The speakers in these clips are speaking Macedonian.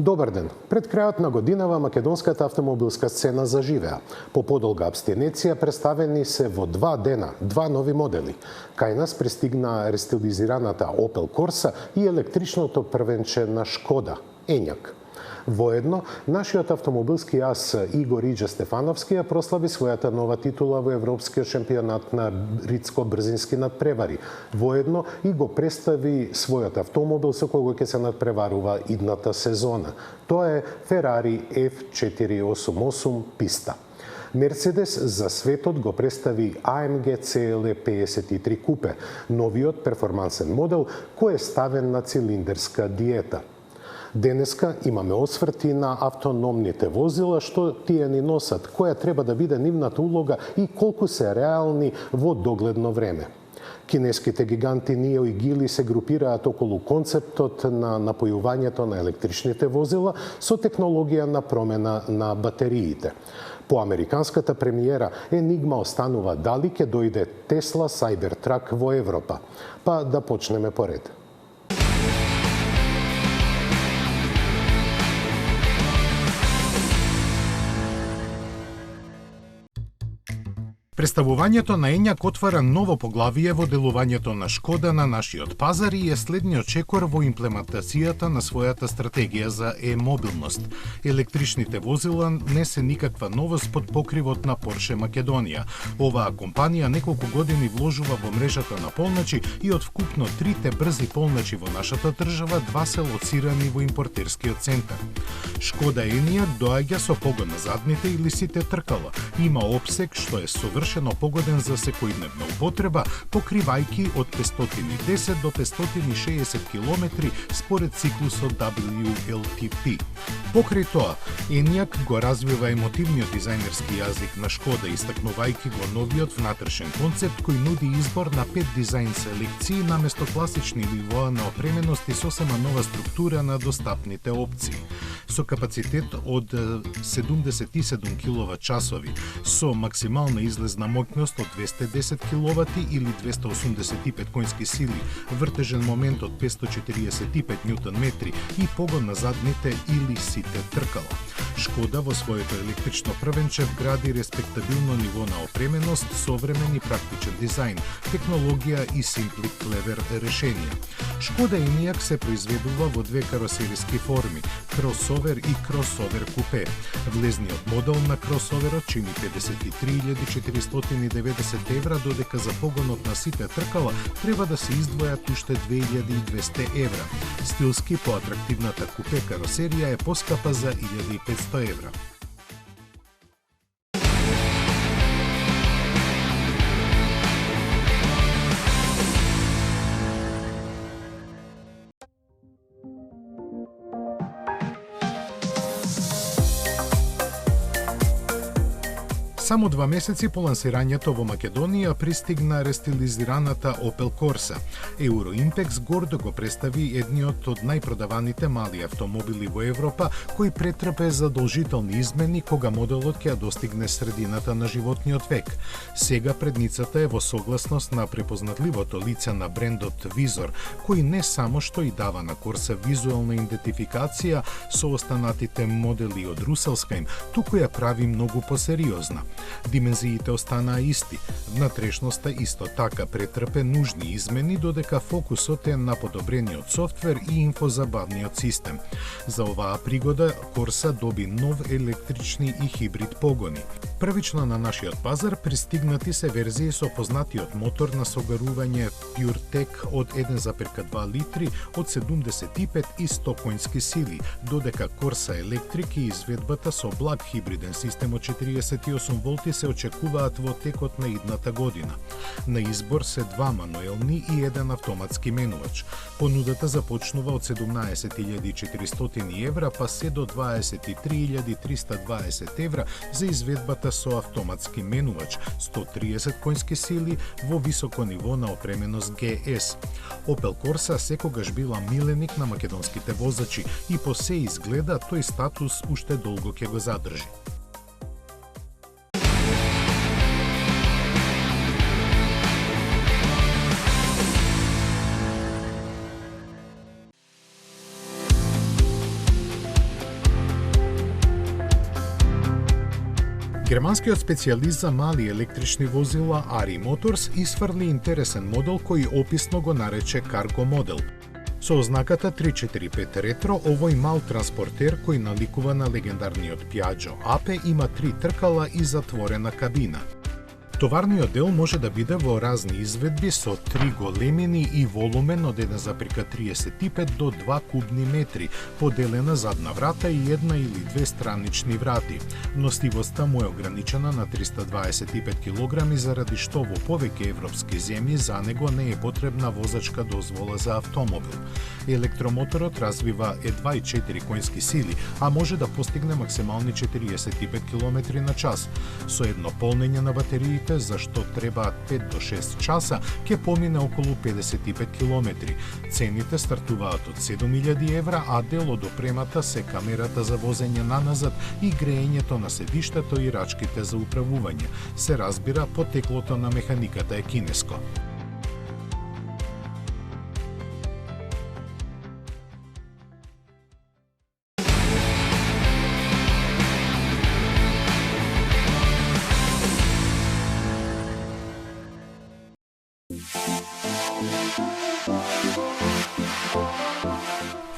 Добар ден. Пред крајот на годинава македонската автомобилска сцена заживеа. По подолга абстинеција представени се во 2 дена 2 нови модели. Кај нас пристигна рестилизираната Opel Corsa и електричното првенче на Шкода Ењак. Воедно, нашиот автомобилски ас Игор Иџа Стефановски ја прослави својата нова титула во Европскиот шампионат на ридско-брзински надпревари. Воедно и го представи својот автомобил со кого ќе се надпреварува идната сезона. Тоа е Ferrari F488 Pista. Мерцедес за светот го представи AMG CLE 53 Coupe, новиот перформансен модел кој е ставен на цилиндерска диета. Денеска имаме осврти на автономните возила, што тие ни носат, која треба да биде нивната улога и колку се реални во догледно време. Кинеските гиганти NIO и Geely се групираат околу концептот на напојувањето на електричните возила со технологија на промена на батериите. По американската премиера, енигма останува дали ќе дојде Tesla Cybertruck во Европа. Па да почнеме поред. Представувањето на Ењак отвара ново поглавие во делувањето на Шкода на нашиот пазар и е следниот чекор во имплементацијата на својата стратегија за е-мобилност. Електричните возила не се никаква новост под покривот на Порше Македонија. Оваа компанија неколку години вложува во мрежата на полначи и од вкупно 3 брзи полначи во нашата држава, 2 се лоцирани во импортерскиот центар. Шкода Ењак доаѓа со погон на задните или сите тркала. Има опсег што е совршено погоден за секојдневна употреба, покривајки од 510 до 560 км според циклусот WLTP. Покрај тоа, Ењак го развива емотивниот дизајнерски јазик на Шкода, истакнувајќи го новиот внатрешен концепт кој нуди избор на 5 дизајн селекции наместо класични нивоа на опременост и сосема нова структура на достапните опции. Со капацитет од 77 киловат-часови, со максимална излезна моќност од 210 киловати или 285 конски сили, вртежен момент од 545 ньютон-метри и погон на задните или сите тркала. Шкода во своето електрично првенче вгради респектабилно ниво на опременост, современ и практичен дизајн, технологија и симпли клевер решенија. Шкода Ењак се произведува во 2 каросериски форми – кросовер и кросовер купе. Влезниот модел на кросоверот чини 53.490 евра, додека за погонот на сите тркала треба да се издвојат уште 2.200 евра. Стилски поатрактивната купе каросерија е поскапа за 1.500 евра. Само 2 месеци по лансирањето во Македонија пристигна рестилизираната Opel Corsa. Euroimpex гордо го представи едниот од најпродаваните мали автомобили во Европа, кој претрпе задолжителни измени кога моделот ќе достигне средината на животниот век. Сега предницата е во согласност на препознатливото лице на брендот Vizor, кој не само што и дава на Corsa визуелна идентификација со останатите модели од руселска им, туку ја прави многу посериозна. Димензиите останаа исти. Внатрешноста исто така претрпе нужни измени, додека фокусот е на подобрениот софтвер и инфозабавниот систем. За оваа пригода Corsa доби нов електрични и хибрид погони. Првично на нашиот пазар пристигнати се верзии со познатиот мотор на согарување PureTech од 1,2 литри од 75 и 100 конски сили, додека Corsa Electric и изведбата со благ хибриден систем од 48 волти се очекуваат во текот на идната година. На избор се 2 мануелни и 1 автоматски менувач. Понудата започнува од 17.400 евра па се до 23.320 евра за изведбата со автоматски менувач, 130 конски сили во високо ниво на опременост GS. Opel Corsa секогаш била миленик на македонските возачи и по се изгледа тој статус уште долго ќе го задржи. Германскиот специјалист за мали електрични возила Ari Motors isfrли интересен модел кој описно го нарече Cargo модел. Со ознаката 345 ретро, овој мал транспортер кој наликува на легендарниот Piaggio Ape има 3 тркала и затворена кабина. Товарниот дел може да биде во разни изведби со 3 големини и волумен од 1,35 до 2 кубни метри, поделена задна врата и една или две странични врати. Носливоста му е ограничена на 325 кг заради што во повеќе европски земји за него не е потребна возачка дозвола за автомобил. Електромоторот развива едва и 4 конски сили, а може да постигне максимални 45 км на час. Со едно полнење на батериите за што требаат 5 до 6 часа, ќе помине околу 55 км. Цените стартуваат од 7.000 евра, а дел од опремата се камерата за возење наназад и греењето на седиштето и рачките за управување. Се разбира, потеклото на механиката е кинеско.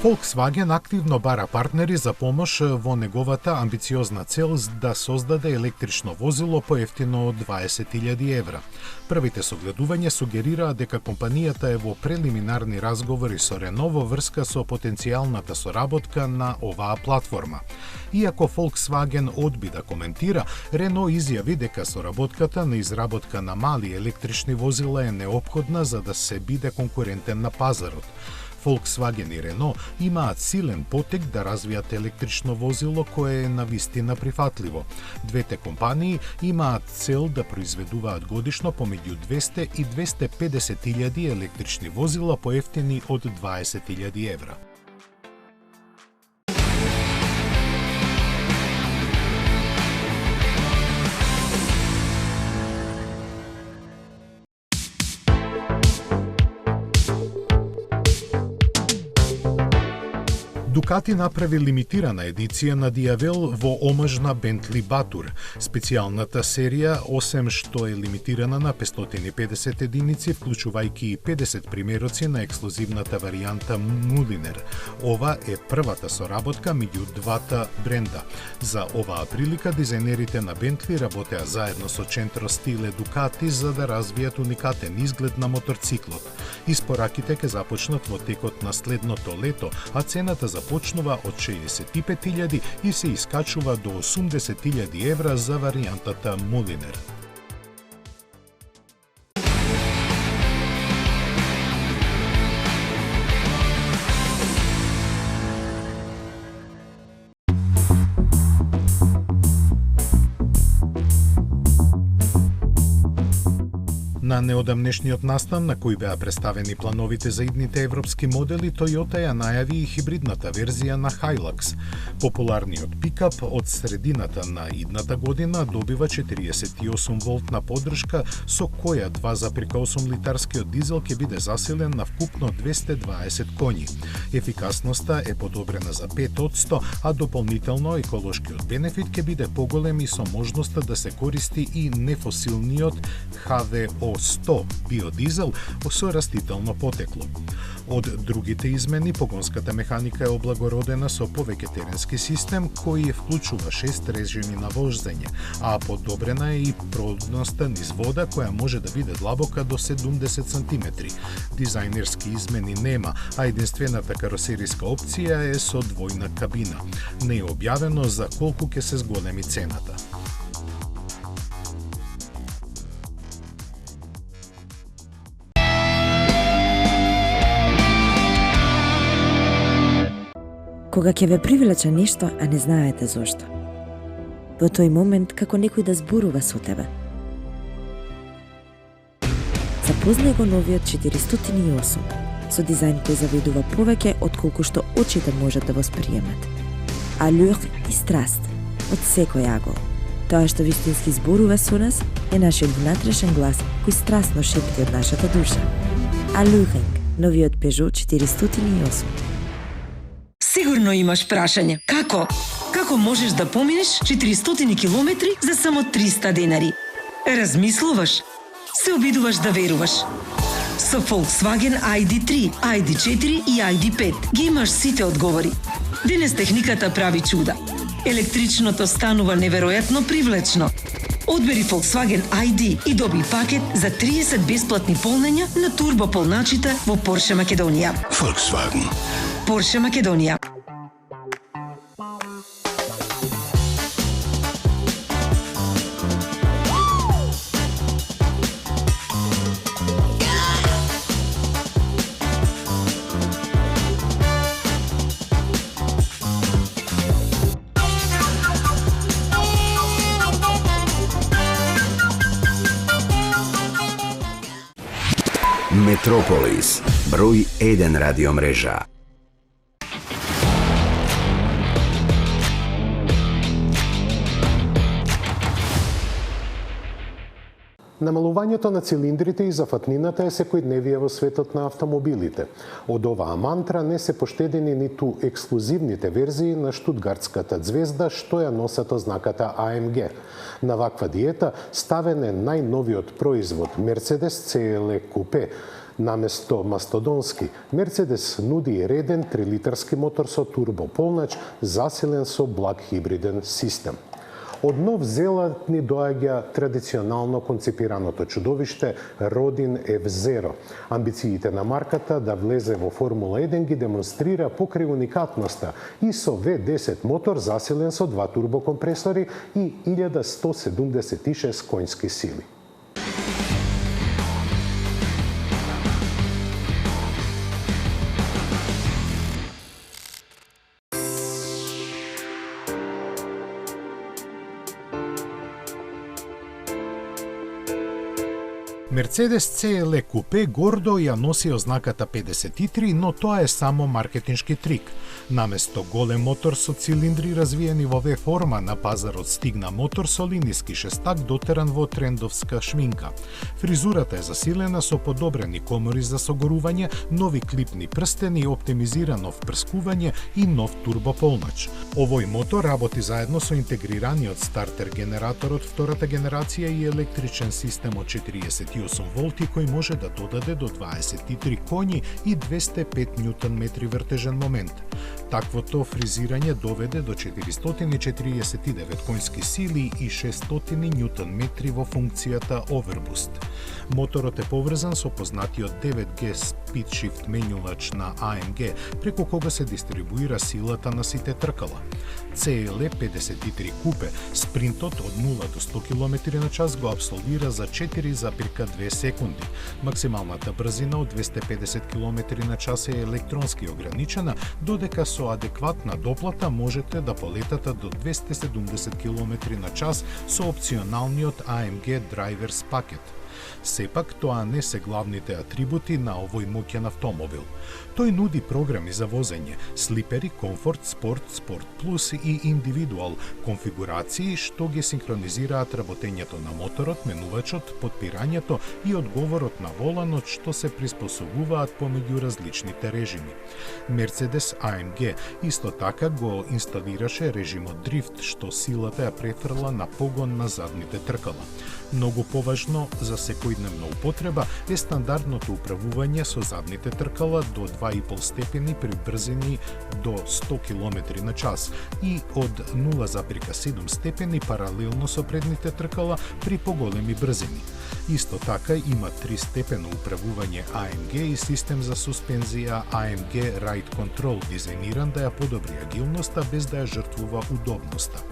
Volkswagen активно бара партнери за помош во неговата амбициозна цел да создаде електрично возило поевтино од 20.000 евра. Првите согледувања сугерираат дека компанијата е во прелиминарни разговори со Рено во врска со потенцијалната соработка на оваа платформа. Иако Volkswagen одби да коментира, Рено изјави дека соработката на изработка на мали електрични возила е неопходна за да се биде конкурентен на пазарот. Volkswagen и Renault имаат силен потек да развијат електрично возило кое е навистина прифатливо. Двете компании имаат цел да произведуваат годишно помеѓу 200 и 250.000 електрични возила поевтини од 20.000 евра. Дукати направи лимитирана едиција на Диавел во омаж на Бентли Батур. Специјалната серија 8 што е лимитирана на 550 единици, вклучувајќи и 50 примероци на ексклузивната варијанта Мулинер. Ова е првата соработка меѓу двата бренда. За оваа прилика дизајнерите на Бентли работеа заедно со Centro Stile Дукати за да развијат уникатен изглед на моторциклот. Испораките ќе започнат во текот на следното лето, а цената започнува од 65.000 и се искачува до 80.000 евра за варијантата Мулинер. На неодамнешниот настан на кој беа представени плановите за идните европски модели, Toyota ја најави и хибридната верзија на Hilux. Популарниот пикап од средината на идната година добива 48 волтна поддршка со која 2,8 литарскиот дизел ќе биде засилен на вкупно 220 коњи. Ефикасноста е подобрена за 5%, а дополнително еколошкиот бенефит ќе биде поголем и со можноста да се користи и нефосилниот HVO100 биодизел со растително потекло. Од другите измени, погонската механика е облагородена со повеќе теренски систем кој ја вклучува 6 режими на вожење, а подобрена е и продноста низ вода која може да биде длабока до 70 см. Дизајнерски измени нема, а единствената каросериска опција е со двојна кабина. Не е објавено за колку ќе се зголеми цената. Кога ќе ве привлече нешто, а не знаете зошто. Во тој момент како некој да зборува со тебе. Запознај го новиот 408, со дизајн кој завидува повеќе отколку што очите можат да восприемат. Алюр и страст од секој агол. Тоа што вистински зборува со нас е нашиот внатрешен глас кој страстно шепти од нашата душа. Алюринг, новиот Peugeot 408. Сигурно имаш прашање. Како? Како можеш да поминеш 400 километри за само 300 денари? Размислуваш? Се обидуваш да веруваш. Со Volkswagen ID3, ID4 и ID5 ги имаш сите одговори. Денес техниката прави чуда. Електричното станува неверојатно привлечно. Одбери Volkswagen ID и доби пакет за 30 бесплатни полнења на турбополначите во Porsche Македонија. Volkswagen. Porsche Македонија. Метрополис, број 1 радиомрежа. Намалувањето на цилиндрите и зафатнината е секојдневие во светот на автомобилите. Од оваа мантра не се поштедени ниту ексклузивните верзии на штутгартската ѕвезда што ја носат ознаката AMG. На ваква диета ставен е најновиот производ Mercedes CLE Coupe. Наместо мастодонски, Мерцедес нуди реден 3-литарски мотор со турбополнач, засилен со благ хибриден систем. Од Нов Зеланд ни доаѓа традиционално концепираното чудовиште Rodin F0. Амбициите на марката да влезе во Формула 1 ги демонстрира покрај уникатноста и со V10 мотор засилен со 2 турбокомпресори и 1176 конски сили. Mercedes CLE Coupe гордо ја носи ознаката 53, но тоа е само маркетиншки трик. Наместо голем мотор со цилиндри развиени во V-форма, на пазарот стигна мотор со линиски шестак дотеран во трендовска шминка. Фризурата е засилена со подобрени комори за согорување, нови клипни прстени, оптимизирано впрскување и нов турбополнач. Овој мотор работи заедно со интегрираниот стартер генератор од втората генерација и електричен систем од 48 волти кој може да додаде до 23 коњи и 205 Нм вртежен момент. Таквото фризирање доведе до 449 конски сили и 600 Нм во функцијата Overboost. Моторот е поврзан со познатиот 9G Speed Shift менјувач на AMG, преку кога се дистрибуира силата на сите тркала. CLE 53 Coupe спринтот од 0 до 100 км/ч го абсолвира за 4,2 секунди. Максималната брзина од 250 км/ч е електронски ограничена, додека со адекватна доплата можете да полетате до 270 км/ч со опционалниот AMG Drivers пакет. Сепак, тоа не се главните атрибути на овој моќен автомобил. Тој нуди програми за возење, слипери, комфорт, спорт, спорт плюс и индивидуал конфигурации што ги синхронизираат работењето на моторот, менувачот, подпирањето и одговорот на воланот што се приспособуваат помеѓу различните режими. Mercedes AMG исто така го инсталираше режимот дрифт што силата ја префрла на погон на задните тркала. Многу поважно за секојдневна употреба е стандардното управување со задните тркала до 2,5 степени при брзини до 100 км/ч и од 0,7 степени паралелно со предните тркала при поголеми брзини. Исто така има 3-степено управување AMG и систем за суспензија AMG Ride Control дизајниран да ја подобри агилноста без да ја жртвува удобноста.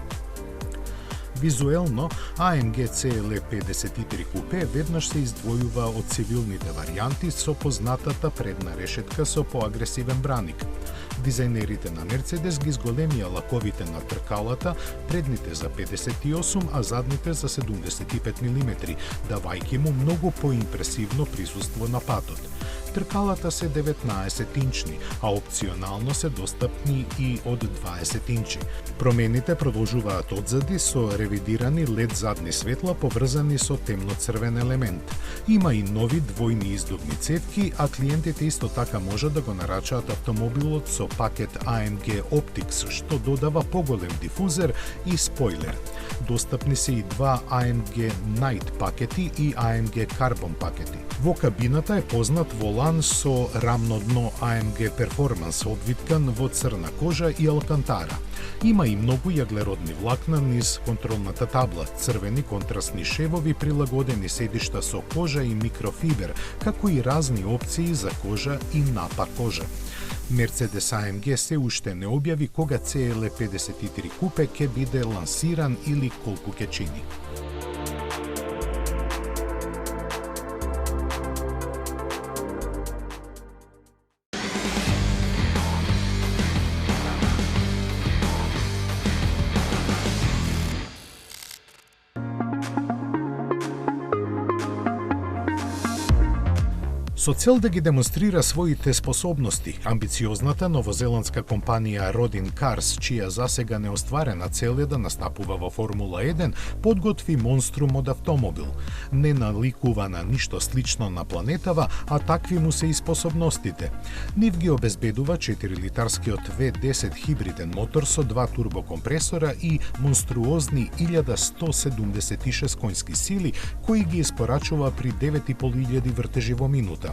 Визуелно, AMG CLE 53 Coupe веднаш се издвојува од цивилните варијанти со познатата предна решетка со поагресивен браник. Дизајнерите на Мерцедес ги зголемија лаковите на тркалата, предните за 58, а задните за 75 мм, давајќи му многу поимпресивно присуство на патот. Тркалата се 19-инчни, а опционално се достапни и од 20 инчи. Промените продолжуваат одзади со ревидирани LED задни светла поврзани со темно-црвен елемент. Има и нови двојни издувни цевки, а клиентите исто така може да го нарачаат автомобилот со пакет AMG Optics, што додава поголем дифузер и спойлер. Достапни се и два AMG Night пакети и AMG Carbon пакети. Во кабината е познат волан со рамно дно AMG Performance, обвиткан во црна кожа и алкантара. Има и многу јаглеродни влакна низ контролната табла, црвени контрастни шевови, прилагодени седишта со кожа и микрофибер, како и разни опции за кожа и напа кожа. Mercedes AMG се уште не објави кога CL53 купе ќе биде лансиран или колку ќе чини. Со цел да ги демонстрира своите способности, амбициозната новозеландска компанија Rodin Cars, чија засега неостварена цел е да настапува во Формула 1, подготви монструм од автомобил. Не наликува на ништо слично на планетава, а такви му се и способностите. Нив ги обезбедува 4-литарскиот V10 хибриден мотор со 2 турбокомпресора и монструозни 1176 конски сили, кои ги испорачува при 9500 вртежи во минута.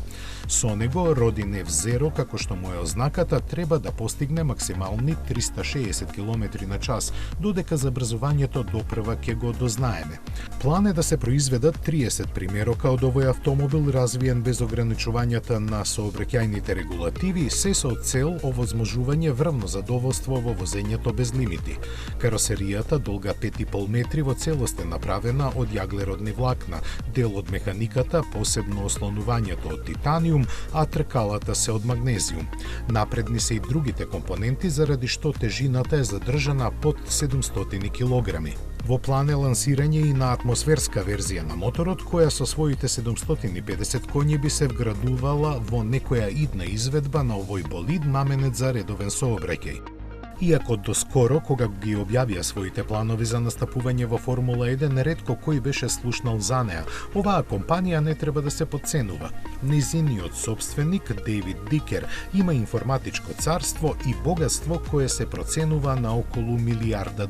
Со него Rodin F0, како што му е ознаката, треба да постигне максимални 360 км на час, додека забрзувањето допрва ќе го дознаеме. План е да се произведат 30 примерока од овој автомобил, развиен без ограничувањата на сообраќајните регулативи, се со цел овозможување врвно задоволство во возењето без лимити. Каросеријата, долга 5,5 метри, во целост е направена од јаглеродни влакна, дел од механиката, посебно ослонувањето од титаниум, а тркалата се од магнезиум. Напредни се и другите компоненти, заради што тежината е задржана под 700 килограми. Во план е лансирање и на атмосферска верзија на моторот, која со своите 750 коњи би се вградувала во некоја идна изведба на овој болид наменет за редовен сообраќај. Иако доскоро, кога ги објавија своите планови за настапување во Формула 1, ретко кој беше слушнал за неа, оваа компанија не треба да се потценува. Незиниот собственик, Дейвид Дикер, има информатичко царство и богатство кое се проценува на околу $1 милиарда.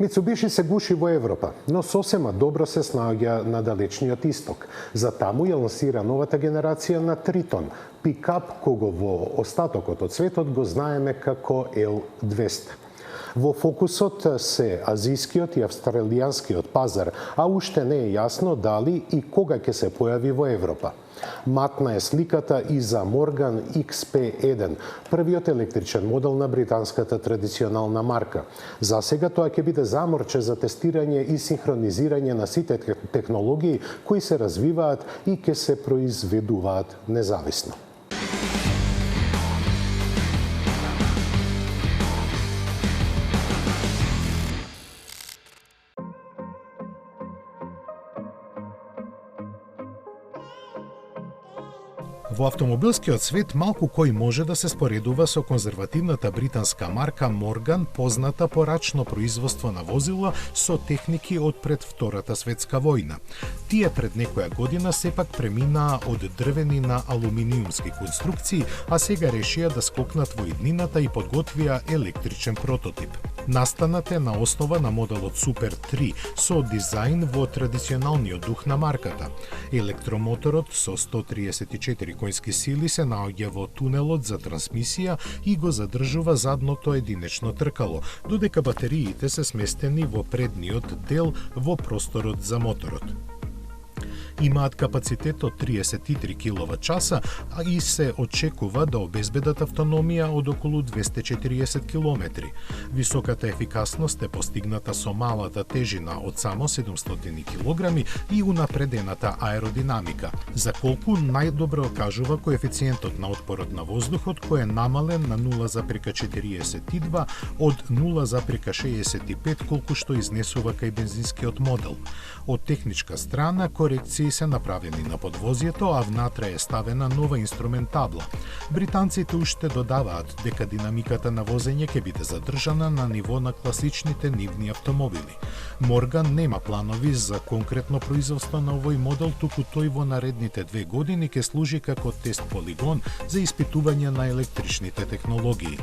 Мицубиши се гуши во Европа, но сосема добро се снаоѓа на далечниот исток. За таму ја лансира новата генерација на Тритон, пикап кого во остатокот од светот го знаеме како L200. Во фокусот се азискиот и австралијанскиот пазар, а уште не е јасно дали и кога ќе се појави во Европа. Матна е сликата и за Morgan XP1, првиот електричен модел на британската традиционална марка. За сега тоа ќе биде заморче за тестирање и синхронизирање на сите технологии кои се развиваат и ќе се произведуваат независно. Во автомобилскиот свет малку кој може да се споредува со конзервативната британска марка Morgan, позната по рачно производство на возила со техники од пред Втората светска војна. Тие пред некоја година сепак преминаа од дрвени на алуминиумски конструкции, а сега решија да скокнат во иднината и подготвија електричен прототип. Настанат е на основа на моделот Super 3 со дизајн во традиционалниот дух на марката. Електромоторот со 134 конски сили се наоѓа во тунелот за трансмисија и го задржува задното единечно тркало, додека батериите се сместени во предниот дел во просторот за моторот. Имаат капацитет од 33 киловат-часа, а и се очекува да обезбедат автономија од околу 240 километри. Високата ефикасност е постигната со малата тежина од само 700 килограми и унапредената аеродинамика, за колку најдобро окажува коефициентот на отпорот на воздухот, кој е намален на 0,42 од 0,65 колку што изнесува кај бензинскиот модел. Од техничка страна, корекции се направени на подвозјето, а внатре е ставена нова инструментабла. Британците уште додаваат дека динамиката на возење ќе биде задржана на ниво на класичните нивни автомобили. Морган нема планови за конкретно производство на овој модел, туку тој во наредните 2 години ќе служи како тест полигон за испитување на електричните технологии.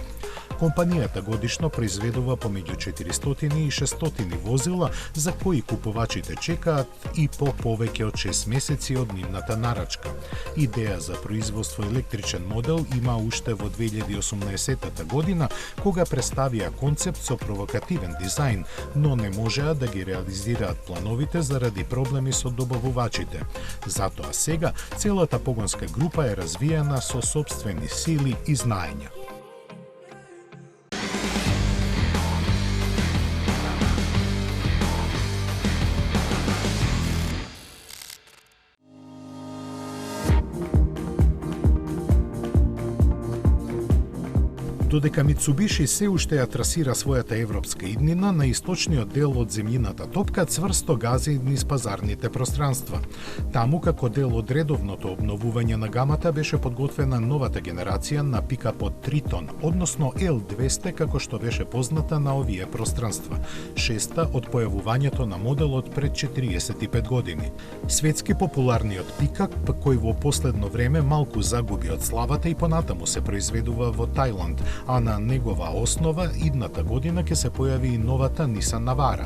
Компанијата годишно произведува помеѓу 400 и 600 возила за кои купувачите чекаат и по повеќе од 6 месеци од нивната нарачка. Идеја за производство електричен модел има уште во 2018 година, кога представија концепт со провокативен дизајн, но не можеа да ги реализираат плановите заради проблеми со добавувачите. Затоа сега целата погонска група е развиена со сопствени сили и знаења. Додека Мицубиши се уште ја трасира својата европска иднина, на источниот дел од земјината топка цврсто гази низ пазарните пространства. Таму, како дел од редовното обновување на гамата, беше подготвена новата генерација на пикапот Тритон, односно L200, како што беше позната на овие пространства, шеста од појавувањето на моделот пред 45 години. Светски популарниот пикап, кој во последно време малку загуби од славата и понатаму се произведува во Тајланд, а на негова основа идната година ќе се појави и новата Nissan Navara.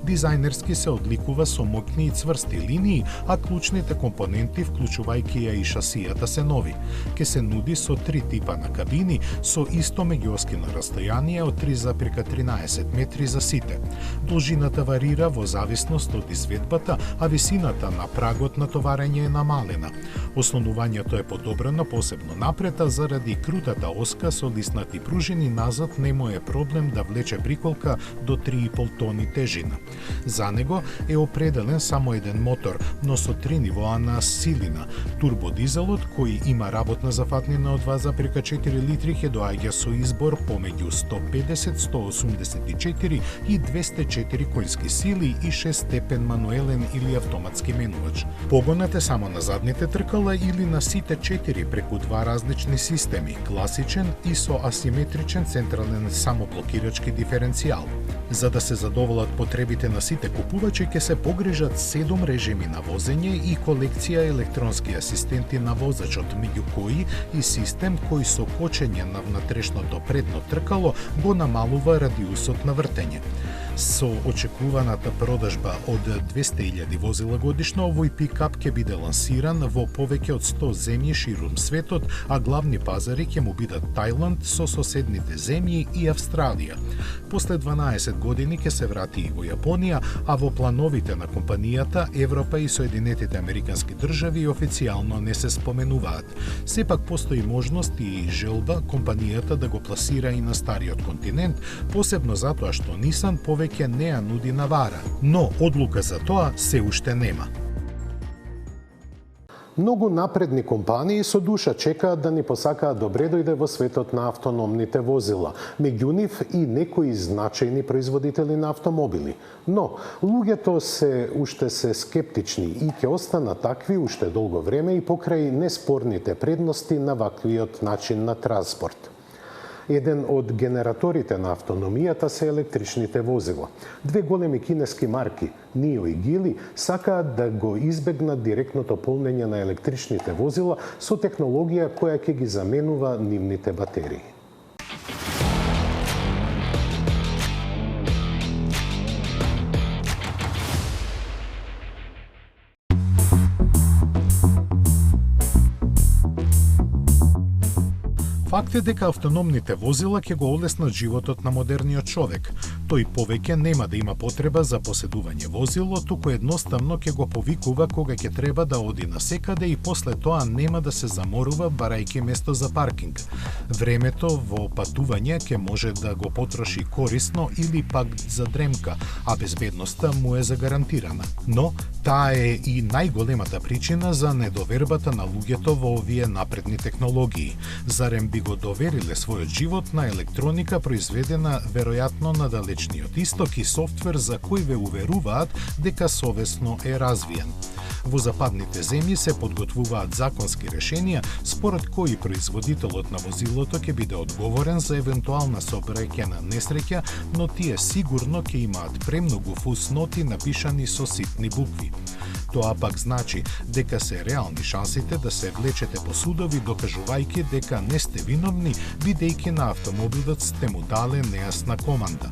Дизајнерски се одликува со моќни и цврсти линии, а клучните компоненти, вклучувајќи ја и шасијата, се нови. Ке се нуди со 3 типа на кабини, со исто меѓуоскино растојание од 3,13 метри за сите. Должината варира во зависност од изведбата, а висината на прагот на товарење е намалена. Ослонувањето е подобрено посебно напред, заради крутата оска со лиснати пружини назад не му е проблем да влече приколка до 3,5 тони тежина. За него е определен само еден мотор, но со 3 нивоа на силина. Турбодизелот, кој има работна зафатнина од 2,4 литри, ќе доаѓа со избор помеѓу 150, 184 и 204 коњски сили и 6 степен мануелен или автоматски менувач. Погонот е само на задните тркала или на сите 4 преку 2 различни системи, класичен и со асиметричен централен самоблокирачки диференцијал. За да се задоволат потребите на сите купувачи, ќе се погрижат 7 режими на возење и колекција електронски асистенти на возачот, меѓу кои и систем кој со кочење на внатрешното предно тркало го намалува радиусот на вртење. Со очекуваната продажба од 200.000 возила годишно, овој пикап ќе биде лансиран во повеќе од 100 земји ширум светот, а главни пазари ќе му бидат Тајланд со соседните земји и Австралија. После 12 години ќе се врати и во Јапонија, а во плановите на компанијата Европа и Соединетите Американски држави официјално не се споменуваат. Сепак постои можност и желба компанијата да го пласира и на стариот континент, посебно затоа што Nissan повеќе не ја нуди Navara, но одлука за тоа се уште нема. Многу напредни компании со душа чекаат да ни посакаат добре дојде во светот на автономните возила, меѓу нив и некои значајни производители на автомобили. Но луѓето уште се скептични и ќе останат такви уште долго време и покрај неспорните предности на ваквиот начин на транспорт. Еден од генераторите на автономијата се електричните возила. Две големи кинески марки, NIO и Geely, сакаат да го избегнат директното полнење на електричните возила со технологија која ќе ги заменува нивните батерии. Факт Тврдите дека автономните возила ќе го олеснат животот на модерниот човек. Тој повеќе нема да има потреба за поседување возило, туку едноставно ќе го повикува кога ќе треба да оди на секаде и после тоа нема да се заморува барајќи место за паркинг. Времето во патување ќе може да го потроши корисно или пак за дремка, а безбедноста му е загарантирана. Но таа е и најголемата причина за недовербата на луѓето во овие напредни технологии. Зарем би го довериле својот живот на електроника произведена веројатно на далечниот исток и софтвер за кој ве уверуваат дека совесно е развиен. Во западните земји се подготвуваат законски решенија според кои производителот на возилото ќе биде одговорен за евентуална сообраќајна несреќа, но тие сигурно ќе имаат премногу фусноти напишани со ситни букви. Тоа пак значи дека се реални шансите да се влечете по судови докажувајќи дека не сте виновни, бидејќи на автомобилот сте му дале нејасна команда.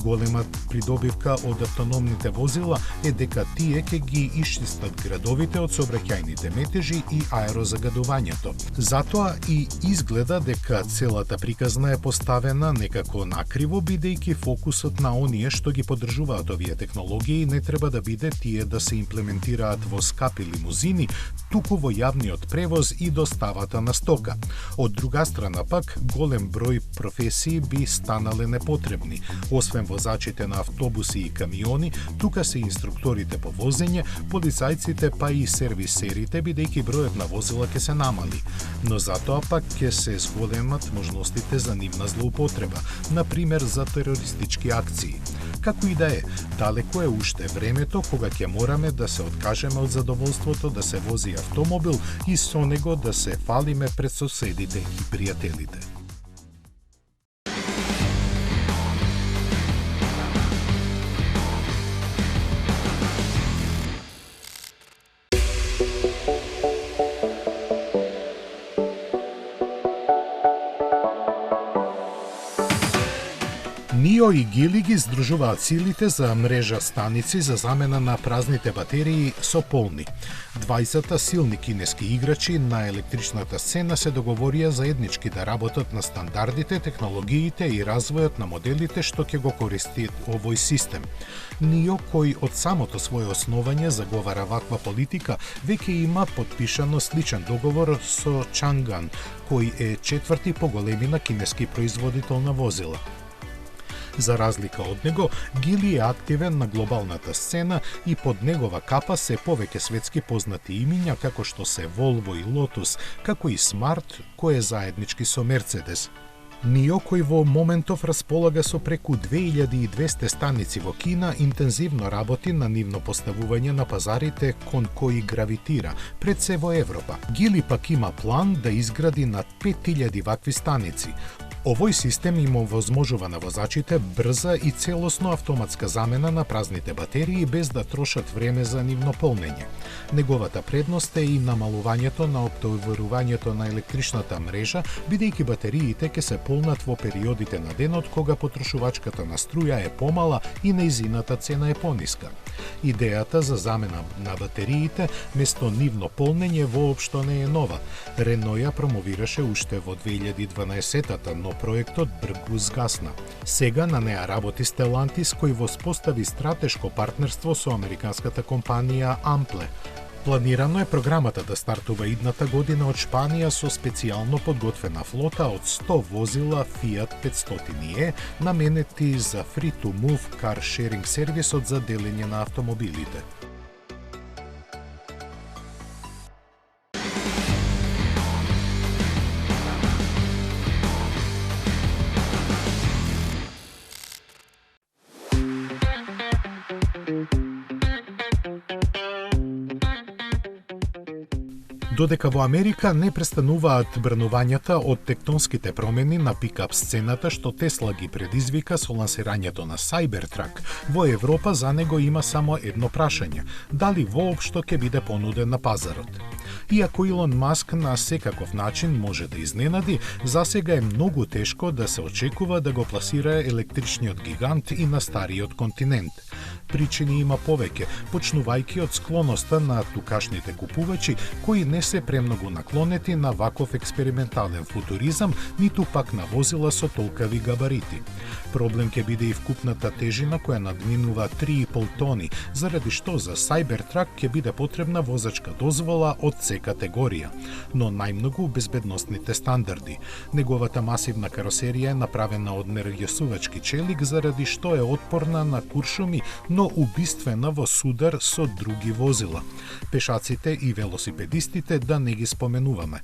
Голема придобивка од автономните возила е дека тие ќе ги исчистат градовите од сообраќајните метежи и аерозагадувањето. Затоа и изгледа дека целата приказна е поставена некако накриво, бидејќи фокусот на оние што ги поддржуваат овие технологии не треба да биде тие да се имплементираат во скапи лимузини, туку во јавниот превоз и доставата на стока. Од друга страна пак, голем број професии би станале непотребни. Освен возачите на автобуси и камиони, тука се инструкторите по возење, полицајците па и сервисерите, бидејќи бројот на возила ќе се намали. Но затоа пак ќе се зголемат можностите за нивна злоупотреба, например за терористички акции. Како и да е, далеко е уште времето кога ќе мораме да се откажеме од задоволството да се вози автомобил и со него да се фалиме пред соседите и пријателите. НИО и Гили ги здружуваат силите за мрежа станици за замена на празните батерии со полни. 20 силни кинески играчи на електричната сцена се договорија заеднички да работат на стандардите, технологиите и развојот на моделите што ќе го користи овој систем. НИО, кој од самото свое основање заговара ваква политика, веќе има подпишано сличен договор со Чанган, кој е четврти по големина кинески производител на возила. За разлика од него, Гили е активен на глобалната сцена и под негова капа се повеќе светски познати имиња како што се Volvo и Lotus, како и Smart, кој е заеднички со Мерцедес. НИО, кој во моментов располага со преку 2200 станици во Кина, интензивно работи на нивно поставување на пазарите кон кои гравитира, пред се во Европа. Гили пак има план да изгради над 5000 вакви станици. Овој систем им овозможува на возачите брза и целосно автоматска замена на празните батерии без да трошат време за нивно полнење. Неговата предност е и намалувањето на оптоварувањето на електричната мрежа, бидејќи батериите ќе се полнат во периодите на денот кога потрошувачката на струја е помала и нејзината цена е пониска. Идејата за замена на батериите место нивно полнење воопшто не е нова. Рено ја промовираше уште во 2012-та, но проектот бргу згасна. Сега на неа работи Stellantis, кој воспостави стратешко партнерство со американската компанија Ample. Планирано е програмата да стартува идната година од Шпанија со специјално подготвена флота од 100 возила Fiat 500e, наменети за free-to-move car sharing сервисот за делење на автомобилите. Додека во Америка не престануваат брнувањата од тектонските промени на пикап сцената што Тесла ги предизвика со лансирањето на Cybertruck, во Европа за него има само едно прашање: дали воопшто ќе биде понуден на пазарот? Иако Илон Маск на секаков начин може да изненади, засега е многу тешко да се очекува да го пласира електричниот гигант и на стариот континент. Причини има повеќе, почнувајќи од склоноста на тукашните купувачи кои не се премногу наклонети на ваков експериментален футуризам, ниту пак на возила со толкави габарити. Проблем ќе биде и вкупната тежина која надминува 3,5 тони, заради што за Cybertruck ќе биде потребна возачка дозвола од С категорија, но најмногу безбедносните стандарди. Неговата масивна каросерија е направена од нерѓесувачки челик заради што е отпорна на куршуми, но убиствена во судар со други возила. Пешаците и велосипедистите да не ги споменуваме.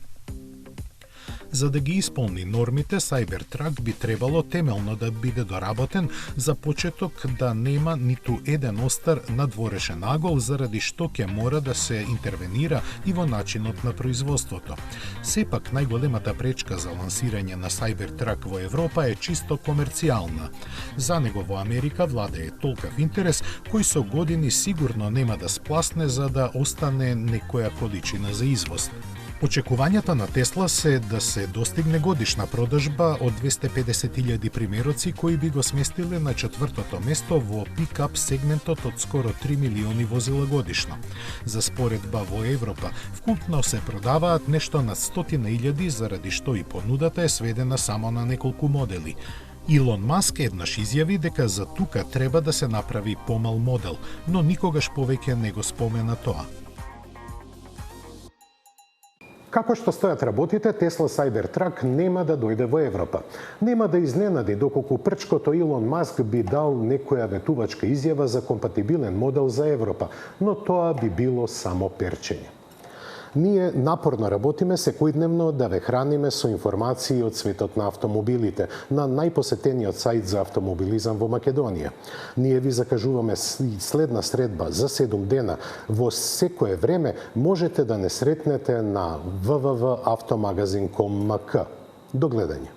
За да ги исполни нормите, Cybertruck би требало темелно да биде доработен, за почеток да нема ниту еден остар надворешен агол, заради што ќе мора да се интервенира и во начинот на производството. Сепак, најголемата пречка за лансирање на Cybertruck во Европа е чисто комерцијална. За него во Америка владее толкав интерес, кој со години сигурно нема да спласне за да остане некоја количина за извоз. Очекувањата на Тесла се да се достигне годишна продажба од 250.000 примероци кои би го сместиле на четвртото место во пикап сегментот од скоро 3 милиони возила годишно. За споредба во Европа, вкупно се продаваат нешто над 100.000 заради што и понудата е сведена само на неколку модели. Илон Маск еднаш изјави дека за тука треба да се направи помал модел, но никогаш повеќе не го спомена тоа. Како што стојат работите, Тесла Cybertruck нема да дојде во Европа. Нема да изненади доколку прчкото Илон Маск би дал некоја ветувачка изјава за компатибилен модел за Европа, но тоа би било само перчење. Ние напорно работиме секојдневно да ве храниме со информации од светот на автомобилите, на најпосетениот сајт за автомобилизам во Македонија. Ние ви закажуваме следна средба за 7 дена. Во секое време можете да не сретнете на www.automagazin.com.mk. До гледање.